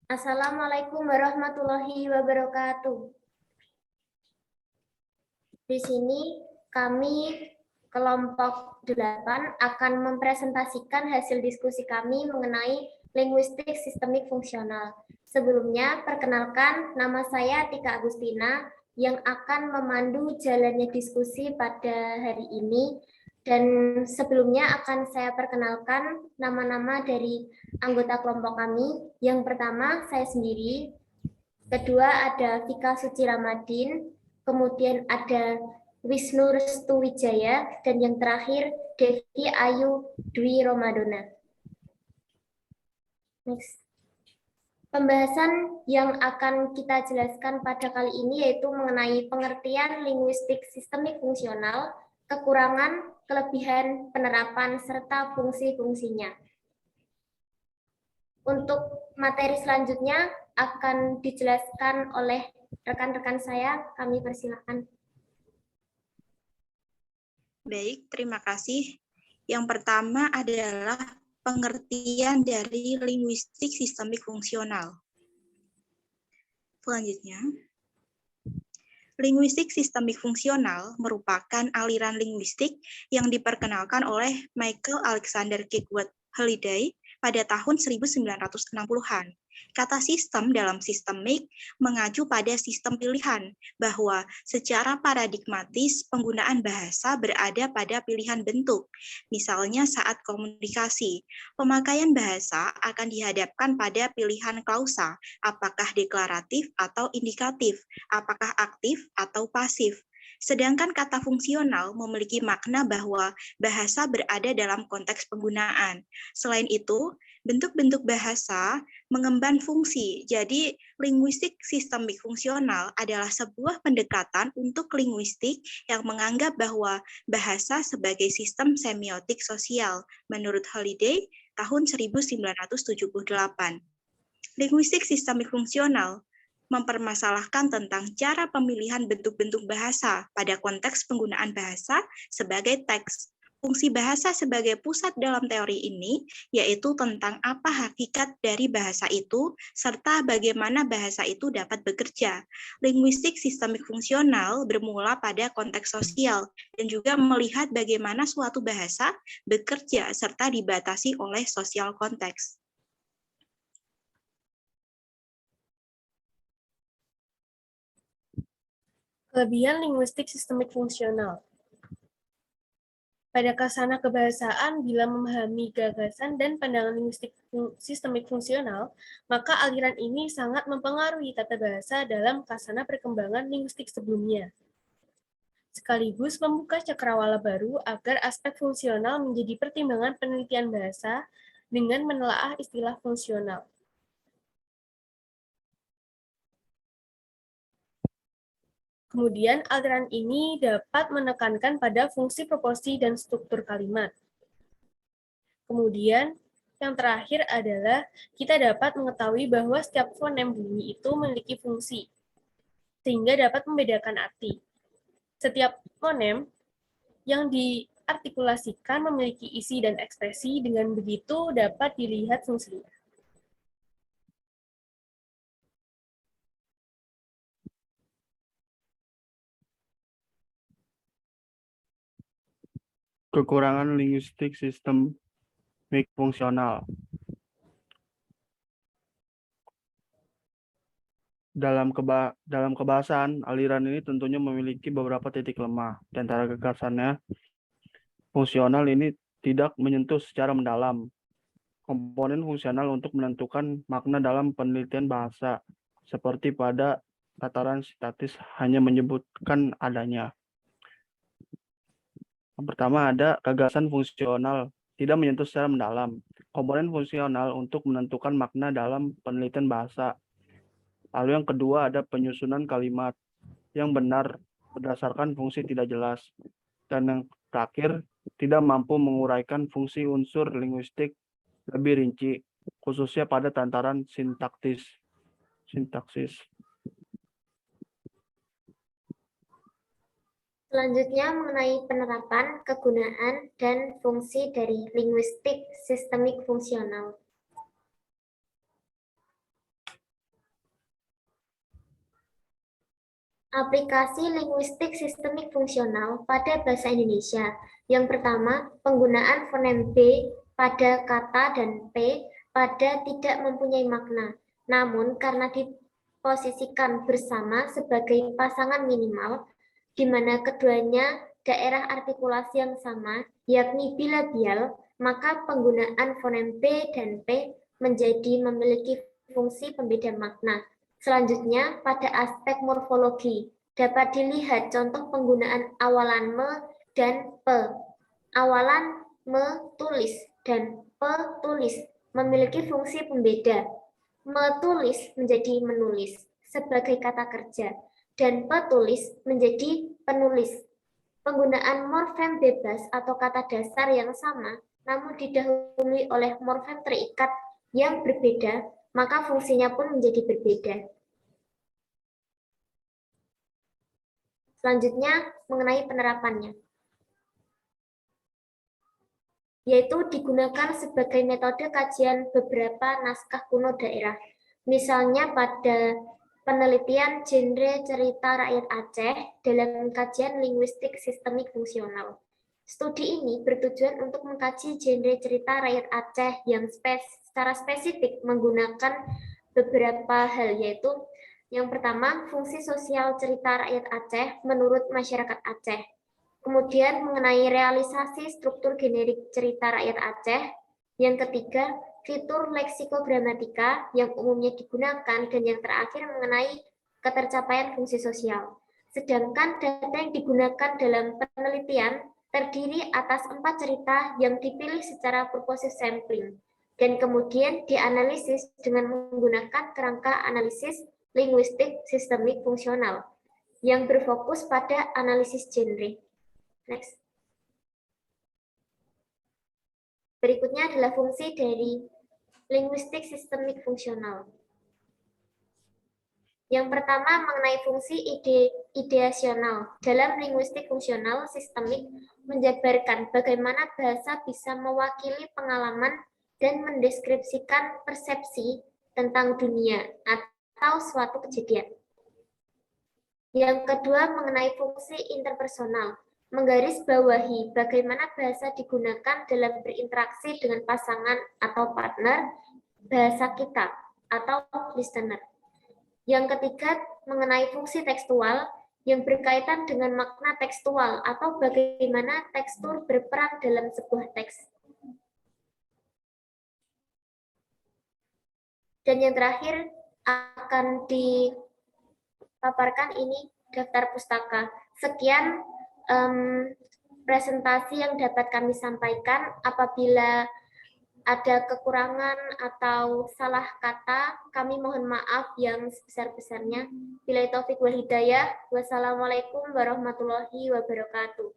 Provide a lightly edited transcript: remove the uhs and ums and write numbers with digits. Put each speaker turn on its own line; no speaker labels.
Assalamualaikum warahmatullahi wabarakatuh. Di sini kami kelompok 8 akan mempresentasikan hasil diskusi kami mengenai linguistik sistemik fungsional. Sebelumnya, perkenalkan nama saya Tika Agustina yang akan memandu jalannya diskusi pada hari ini. Dan sebelumnya akan saya perkenalkan nama-nama dari anggota kelompok kami. Yang pertama, saya sendiri. Kedua ada Vika Suci Ramadin, kemudian ada Wisnu Restu Wijaya, dan yang terakhir Devi Ayu Dwi Romadona. Next. Pembahasan yang akan kita jelaskan pada kali ini yaitu mengenai pengertian linguistik sistemik fungsional, kekurangan, kelebihan, penerapan, serta fungsi-fungsinya. Untuk materi selanjutnya akan dijelaskan oleh rekan-rekan saya. Kami persilakan.
Baik, terima kasih. Yang pertama adalah pengertian dari linguistik sistemik fungsional. Selanjutnya, linguistik sistemik fungsional merupakan aliran linguistik yang diperkenalkan oleh Michael Alexander Kirkwood Halliday pada tahun 1960-an. Kata sistem dalam sistemik mengacu pada sistem pilihan, bahwa secara paradigmatis penggunaan bahasa berada pada pilihan bentuk. Misalnya saat komunikasi, pemakaian bahasa akan dihadapkan pada pilihan klausa, apakah deklaratif atau indikatif, apakah aktif atau pasif. Sedangkan kata fungsional memiliki makna bahwa bahasa berada dalam konteks penggunaan. Selain itu, bentuk-bentuk bahasa mengemban fungsi. Jadi, linguistik sistemik fungsional adalah sebuah pendekatan untuk linguistik yang menganggap bahwa bahasa sebagai sistem semiotik sosial, menurut Halliday tahun 1978. Linguistik sistemik fungsional mempermasalahkan tentang cara pemilihan bentuk-bentuk bahasa pada konteks penggunaan bahasa sebagai teks. Fungsi bahasa sebagai pusat dalam teori ini yaitu tentang apa hakikat dari bahasa itu serta bagaimana bahasa itu dapat bekerja. Linguistik sistemik fungsional bermula pada konteks sosial dan juga melihat bagaimana suatu bahasa bekerja serta dibatasi oleh sosial konteks.
Kelebihan linguistik sistemik fungsional. Pada kasana kebahasaan, bila memahami gagasan dan pandangan linguistik sistemik fungsional, maka aliran ini sangat mempengaruhi tata bahasa dalam kasana perkembangan linguistik sebelumnya. Sekaligus membuka cakrawala baru agar aspek fungsional menjadi pertimbangan penelitian bahasa dengan menelaah istilah fungsional. Kemudian, aliran ini dapat menekankan pada fungsi proporsi dan struktur kalimat. Kemudian, yang terakhir adalah kita dapat mengetahui bahwa setiap fonem bunyi itu memiliki fungsi, sehingga dapat membedakan arti. Setiap fonem yang diartikulasikan memiliki isi dan ekspresi, dengan begitu dapat dilihat fungsinya.
Kekurangan linguistik sistemik fungsional. Dalam kebahasaan, aliran ini tentunya memiliki beberapa titik lemah. Di antara gagasannya, fungsional ini tidak menyentuh secara mendalam komponen fungsional untuk menentukan makna dalam penelitian bahasa, seperti pada tataran sintaksis hanya menyebutkan adanya. Yang pertama ada gagasan fungsional, tidak menyentuh secara mendalam komponen fungsional untuk menentukan makna dalam penelitian bahasa. Lalu yang kedua ada penyusunan kalimat yang benar berdasarkan fungsi tidak jelas. Dan yang terakhir, tidak mampu menguraikan fungsi unsur linguistik lebih rinci, khususnya pada tataran sintaksis.
Selanjutnya mengenai penerapan, kegunaan, dan fungsi dari linguistik sistemik fungsional. Aplikasi linguistik sistemik fungsional pada bahasa Indonesia. Yang pertama, penggunaan fonem B pada kata dan P pada tidak mempunyai makna. Namun, karena diposisikan bersama sebagai pasangan minimal, di mana keduanya daerah artikulasi yang sama, yakni bilabial, maka penggunaan fonem B dan P menjadi memiliki fungsi pembeda makna. Selanjutnya, pada aspek morfologi, dapat dilihat contoh penggunaan awalan me dan pe. Awalan me tulis dan pe tulis memiliki fungsi pembeda. Me tulis menjadi menulis sebagai kata kerja, dan pe tulis menjadi penulis. Penggunaan morfem bebas atau kata dasar yang sama, namun didahului oleh morfem terikat yang berbeda, maka fungsinya pun menjadi berbeda. Selanjutnya, mengenai penerapannya, yaitu digunakan sebagai metode kajian beberapa naskah kuno daerah. Misalnya pada penelitian genre cerita rakyat Aceh dalam kajian linguistik sistemik fungsional. Studi ini bertujuan untuk mengkaji genre cerita rakyat Aceh yang secara spesifik menggunakan beberapa hal, yaitu yang pertama, fungsi sosial cerita rakyat Aceh menurut masyarakat Aceh. Kemudian mengenai realisasi struktur generik cerita rakyat Aceh. Yang ketiga, fitur leksikogramatika yang umumnya digunakan, dan yang terakhir mengenai ketercapaian fungsi sosial. Sedangkan data yang digunakan dalam penelitian terdiri atas 4 cerita yang dipilih secara purposive sampling dan kemudian dianalisis dengan menggunakan kerangka analisis linguistik sistemik fungsional yang berfokus pada analisis genre. Next. Berikutnya adalah fungsi dari linguistik sistemik fungsional. Yang pertama mengenai fungsi ideasional. Dalam linguistik fungsional sistemik menjabarkan bagaimana bahasa bisa mewakili pengalaman dan mendeskripsikan persepsi tentang dunia atau suatu kejadian. Yang kedua mengenai fungsi interpersonal, menggarisbawahi bagaimana bahasa digunakan dalam berinteraksi dengan pasangan atau partner bahasa kita atau listener. Yang ketiga mengenai fungsi tekstual yang berkaitan dengan makna tekstual atau bagaimana tekstur berperan dalam sebuah teks. Dan yang terakhir akan dipaparkan ini daftar pustaka. Sekian presentasi yang dapat kami sampaikan. Apabila ada kekurangan atau salah kata, kami mohon maaf yang sebesar-besarnya. Billahi taufik wal hidayah. Wassalamualaikum warahmatullahi wabarakatuh.